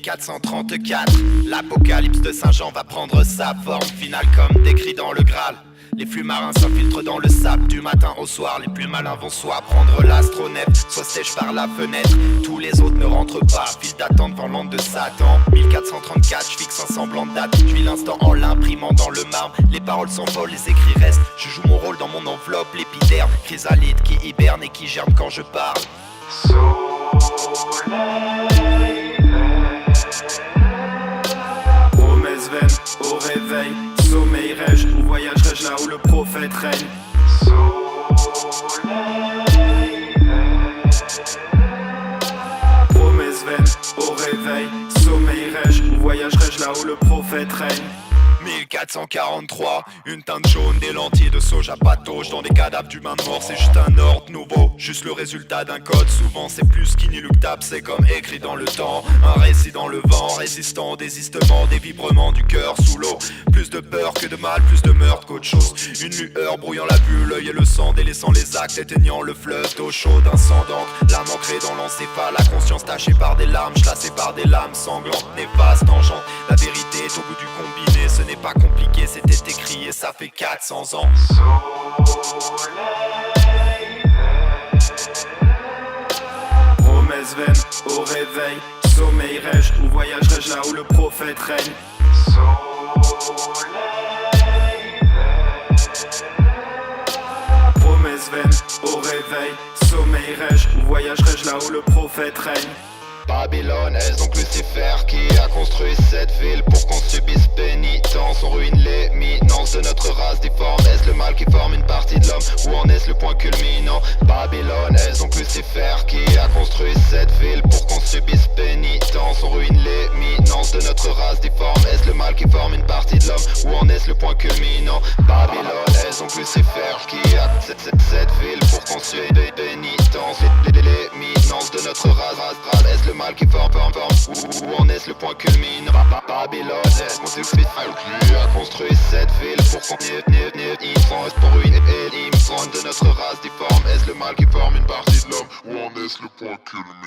1434. L'apocalypse de Saint-Jean va prendre sa forme finale comme décrit dans le Graal. Les flux marins s'infiltrent dans le sable du matin au soir. Les plus malins vont soit prendre l'astronef, soit sèche par la fenêtre. Tous les autres ne rentrent pas, file d'attente devant l'onde de Satan. 1434, je fixe un semblant de date. Je vis l'instant en l'imprimant dans le marbre. Les paroles s'envolent, les écrits restent. Je joue mon rôle dans mon enveloppe, l'épiderme. Chrysalide qui hiberne et qui germe quand je parle. Promesse vaine au réveil. Sommeillerai-je ou voyagerai-je là où le prophète règne? Promesse vaine au réveil. Sommeillerai-je ou voyagerai-je là où le prophète règne? 1443, une teinte jaune, des lentilles de soja patauge dans des cadavres d'humains morts. C'est juste un ordre nouveau, juste le résultat d'un code. Souvent c'est plus qu'inéluctable, c'est comme écrit dans le temps. Un récit dans le vent, résistant au désistement des vibrements du cœur sous l'eau. Plus de peur que de mal, plus de meurtre qu'autre chose. Une lueur brouillant la vue, l'œil et le sang, délaissant les actes, éteignant le fleuve d'eau chaude. Un sang d'encre, l'âme ancrée dans l'encéphale, la conscience tachée par des larmes, chassée par des lames sanglantes, néfastes, tangentes. La vérité est au bout du combiné, ce n'est pas compliqué, c'était écrit et ça fait 400 ans. Promesse vaine au réveil. Sommeillerai-je ou voyagerai-je là où le prophète règne? Promesse vaine au réveil. Sommeillerai-je ou voyagerai-je là où le prophète règne? Babylone, est-ce donc Lucifer qui a construit cette ville pour qu'on subisse pénitence? On ruine l'éminence de notre race difforme. Est-ce le mal qui forme une partie de l'homme ou en est-ce le point culminant? Babylone, est-ce donc Lucifer qui a construit cette ville pour qu'on subisse pénitence? On ruine l'éminence de notre race difforme. Est-ce le mal qui forme une partie de l'homme ou en est-ce le point culminant? Babylone, est-ce donc Lucifer qui a cette ville pour qu'on subisse pénitence? L'éminence de notre race, est-ce le mal qui forme, ou en est-ce le point culminant? Babylone, est-ce qu'on qui a construit cette ville pour qu'on pour ruiner l'éminence de notre race difforme? Est-ce le mal qui forme une partie de l'homme ou en est-ce le point culminant?